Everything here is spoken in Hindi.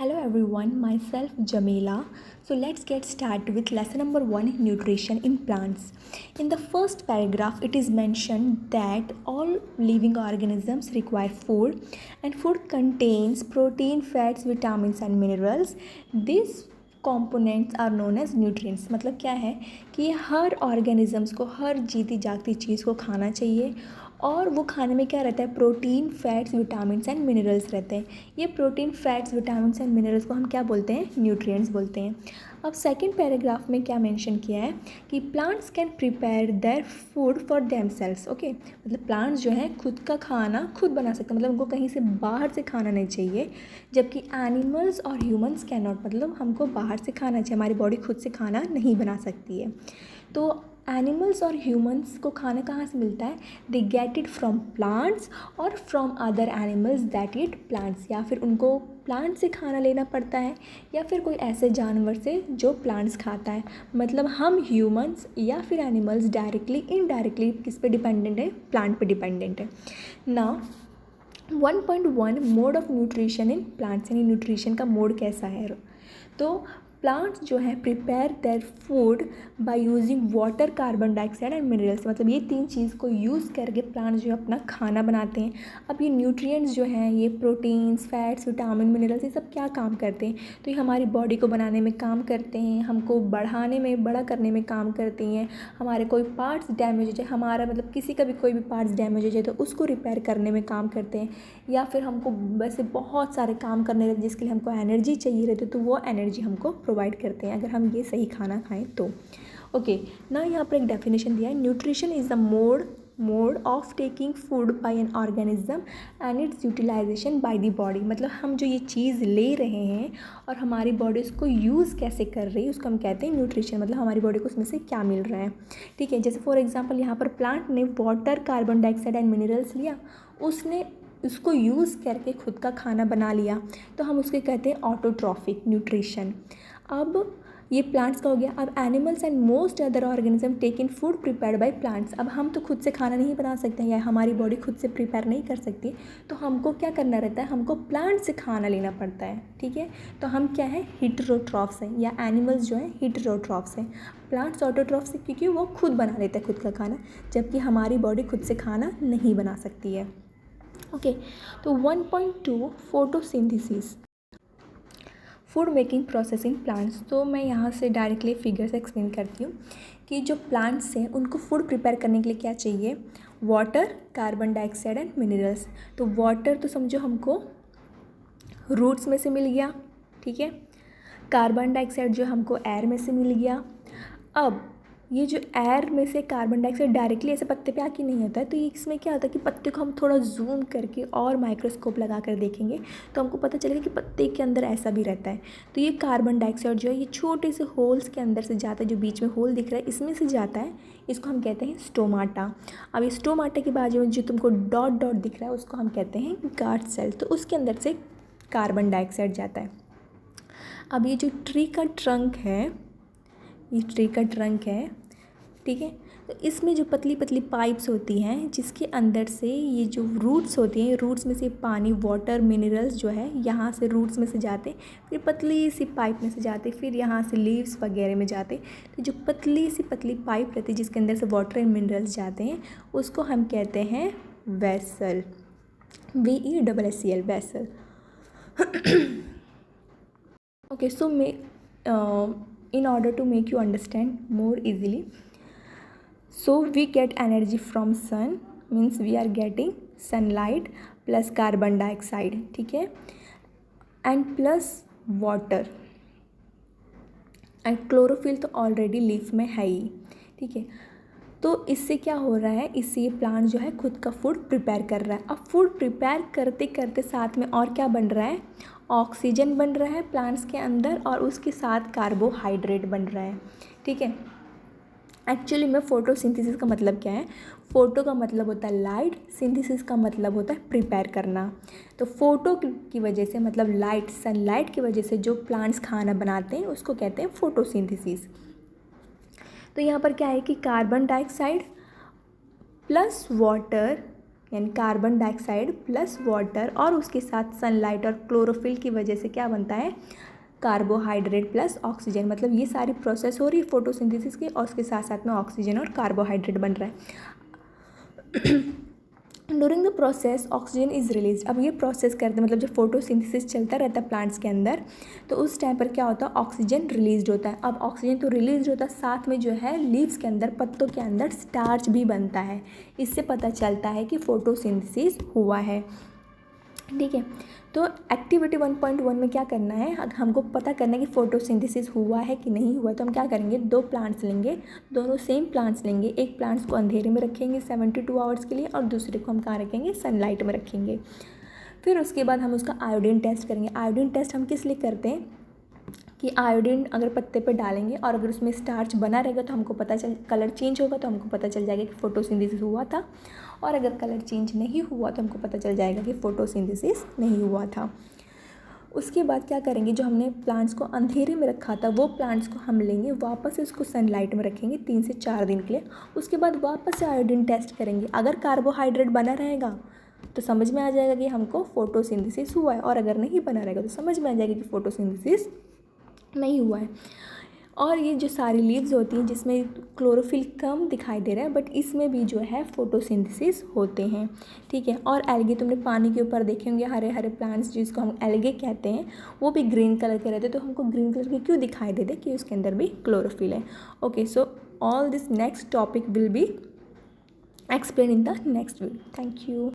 Hello everyone, myself Jamila. So let's get started with lesson number 1, nutrition in plants. In the first paragraph it is mentioned that all living organisms require food and food contains protein, fats, vitamins and minerals. These components are known as nutrients. मतलब क्या है कि हर ऑर्गेनिजम्स को, हर जीती जागती चीज़ को खाना चाहिए और वो खाने में क्या रहता है, protein, fats, vitamins and minerals रहते हैं। ये protein, fats, vitamins and minerals को हम क्या बोलते हैं, न्यूट्रिएंट्स बोलते हैं। अब सेकंड पैराग्राफ में क्या मेंशन किया है कि plants can prepare their food for themselves. Okay, मतलब प्लांट्स जो है खुद का खाना खुद बना सकते हैं, मतलब उनको कहीं से बाहर से खाना नहीं चाहिए, जबकि एनिमल्स और ह्यूमंस कैन नॉट, मतलब हमको बाहर से खाना चाहिए, हमारी बॉडी खुद से खाना नहीं बना सकती है। तो एनिमल्स और ह्यूमंस को खाना कहाँ से मिलता है, they get it from plants और from other animals that eat plants, या फिर उनको प्लांट से खाना लेना पड़ता है या फिर कोई ऐसे जानवर से जो प्लांट्स खाता है। मतलब हम ह्यूमंस या फिर एनिमल्स डायरेक्टली इनडायरेक्टली किस पे डिपेंडेंट है, प्लांट पे डिपेंडेंट है ना। 1.1 mode of nutrition in plants, यानी न्यूट्रिशन का मोड कैसा है। तो प्लांट्स जो है prepare their food by using water, carbon dioxide and minerals, मतलब ये तीन चीज़ को यूज़ करके प्लांट्स जो है अपना खाना बनाते हैं। अब ये न्यूट्रिएंट्स जो हैं, ये प्रोटीन्स, फैट्स, विटामिन, मिनरल्स, ये सब क्या काम करते हैं, तो ये हमारी बॉडी को बनाने में काम करते हैं, हमको बढ़ाने में, बड़ा करने में काम करती हैं। हमारे कोई पार्ट्स डैमेज हो जाए, हमारा मतलब किसी का भी कोई भी पार्ट्स डैमेज हो जाए तो उसको रिपेयर करने में काम करते हैं, या फिर हमको वैसे बहुत सारे काम करने रहते जिसके लिए हमको एनर्जी चाहिए रहती है, तो वो एनर्जी हमको प्रोवाइड करते हैं अगर हम ये सही खाना खाएं तो। ओके ना, यहाँ पर एक डेफिनेशन दिया है, nutrition is the mode of taking food by an organism and its utilization by the body. मतलब हम जो ये चीज़ ले रहे हैं और हमारी बॉडी उसको यूज़ कैसे कर रही है, उसको हम कहते हैं न्यूट्रिशन, मतलब हमारी बॉडी को उसमें से क्या मिल रहा है। ठीक है, जैसे फॉर एग्जाम्पल यहाँ पर प्लांट ने water, carbon dioxide and minerals लिया, उसने उसको यूज़ करके खुद का खाना बना लिया, तो हम उसके कहते हैं ऑटोट्रॉफिक न्यूट्रिशन। अब ये प्लांट्स का हो गया। अब animals and most other organism take in food prepared by plants. अब हम तो खुद से खाना नहीं बना सकते हैं या हमारी बॉडी खुद से प्रिपेयर नहीं कर सकती, तो हमको क्या करना रहता है, हमको प्लांट से खाना लेना पड़ता है। ठीक है, तो हम क्या है, हिटेरोट्रॉफ्स हैं, या एनिमल्स जो हैं हिटेरोट्रॉफ्स हैं। प्लांट्स ऑटोट्रॉफ्स हैं क्योंकि वो खुद बना लेते हैं खुद का खाना, जबकि हमारी बॉडी खुद से खाना नहीं बना सकती है। ओके, तो 1.2 photosynthesis, food making process in plants. तो मैं यहाँ से डायरेक्टली फिगर से एक्सप्लेन करती हूँ कि जो प्लांट्स हैं उनको फूड प्रिपेयर करने के लिए क्या चाहिए, water, carbon dioxide and minerals. तो वाटर तो समझो हमको रूट्स में से मिल गया, ठीक है। कार्बन डाइऑक्साइड जो हमको एयर में से मिल गया। अब ये जो एयर में से कार्बन डाइऑक्साइड डायरेक्टली ऐसे पत्ते पे आके नहीं होता है, तो ये इसमें क्या होता है कि पत्ते को हम थोड़ा जूम करके और माइक्रोस्कोप लगा कर देखेंगे तो हमको पता चलेगा कि पत्ते के अंदर ऐसा भी रहता है। तो ये कार्बन डाइऑक्साइड जो है ये छोटे से होल्स के अंदर से जाता है, जो बीच में होल दिख रहा है इसमें से जाता है, इसको हम कहते हैं स्टोमाटा। अब ये स्टोमाटा के बाजू में जो तुमको डॉट डॉट दिख रहा है उसको हम कहते हैं गार्ड सेल, तो उसके अंदर से कार्बन डाइऑक्साइड जाता है। अब ये जो ट्री का ट्रंक है, ये ट्री का ट्रंक है, ठीक है, तो इसमें जो पतली पतली पाइप्स होती हैं जिसके अंदर से ये जो रूट्स होती हैं, रूट्स में से पानी, वाटर, मिनरल्स जो है यहाँ से रूट्स में से जाते, फिर पतली सी पाइप में से जाते, फिर यहाँ से लीव्स वगैरह में जाते। तो जो पतली सी पतली पाइप रहती है जिसके अंदर से वाटर एंड मिनरल्स जाते हैं उसको हम कहते हैं vessel, VESSEL, vessel. Okay, so in order to make you understand more easily, so we get energy from sun, means we are getting sunlight plus carbon dioxide, ठीक है, and plus water, and chlorophyll तो ऑलरेडी लीफ में है ही, ठीक है। तो इससे क्या हो रहा है, इससे ये प्लांट जो है खुद का फूड प्रिपेयर कर रहा है। अब फूड प्रिपेयर करते करते साथ में और क्या बन रहा है, ऑक्सीजन बन रहा है प्लांट्स के अंदर और उसके साथ कार्बोहाइड्रेट बन रहा है, ठीक है। एक्चुअली में फोटोसिंथेसिस का मतलब क्या है, फोटो का मतलब होता है लाइट, सिंथेसिस का मतलब होता है प्रिपेयर करना। तो फोटो की वजह से, मतलब लाइट, सनलाइट की वजह से जो प्लांट्स खाना बनाते हैं उसको कहते हैं फोटोसिंथेसिस। तो यहाँ पर क्या है कि कार्बन डाइऑक्साइड प्लस वाटर यानी कार्बन डाइऑक्साइड प्लस वाटर और उसके साथ सनलाइट और क्लोरोफिल की वजह से क्या बनता है, कार्बोहाइड्रेट प्लस ऑक्सीजन। मतलब ये सारी प्रोसेस हो रही है फोटोसिंथेसिस की और उसके साथ साथ में ऑक्सीजन और कार्बोहाइड्रेट बन रहा है। During the process oxygen is release. अब ये प्रोसेस करते मतलब जब फोटोसिंथेसिस चलता रहता है प्लांट्स के अंदर, तो उस टाइम पर क्या होता है, ऑक्सीजन रिलीज होता है। अब ऑक्सीजन तो रिलीज होता है, साथ में जो है लीव्स के अंदर, पत्तों के अंदर स्टार्च भी बनता है। इससे पता चलता है कि फोटोसिंथेसिस हुआ है। ठीक है, तो एक्टिविटी 1.1 में क्या करना है, अगर हमको पता करना है कि फोटोसिंथेसिस हुआ है कि नहीं हुआ, तो हम क्या करेंगे, 2 प्लांट्स लेंगे, दोनों सेम प्लांट्स लेंगे। एक प्लांट्स को अंधेरे में रखेंगे 72 आवर्स के लिए और दूसरे को हम कहाँ रखेंगे, सनलाइट में रखेंगे। फिर उसके बाद हम उसका आयोडीन टेस्ट करेंगे। आयोडीन टेस्ट हम किस लिए करते हैं कि आयोडीन अगर पत्ते पे डालेंगे और अगर उसमें स्टार्च बना रहेगा तो हमको पता चल, कलर चेंज होगा तो हमको पता चल जाएगा कि फोटोसिंथेसिस हुआ था, और अगर कलर चेंज नहीं हुआ तो हमको पता चल जाएगा कि फोटोसिंथेसिस नहीं हुआ था। उसके बाद क्या करेंगे, जो हमने प्लांट्स को अंधेरे में रखा था वो प्लांट्स को हम लेंगे, वापस से उसको सनलाइट में रखेंगे 3 से 4 दिन के लिए। उसके बाद वापस से आयोडीन टेस्ट करेंगे। अगर कार्बोहाइड्रेट बना रहेगा तो समझ में आ जाएगा कि हमको फोटोसिंथेसिस हुआ है, और अगर नहीं बना रहेगा तो समझ में आ जाएगा कि फोटोसिंथेसिस नहीं हुआ है। और ये जो सारी लीव्स होती हैं जिसमें क्लोरोफिल कम दिखाई दे रहा है, बट इसमें भी जो है फोटोसिंथेसिस होते हैं। ठीक है, और एल्गे तुमने पानी के ऊपर देखे होंगे, हरे हरे प्लांट्स जिसको हम एल्गे कहते हैं, वो भी ग्रीन कलर के रहते हैं। तो हमको ग्रीन कलर के क्यों दिखाई देते, कि उसके अंदर भी क्लोरोफिल है। Okay, so all this next topic will be explained in the next video. Thank you.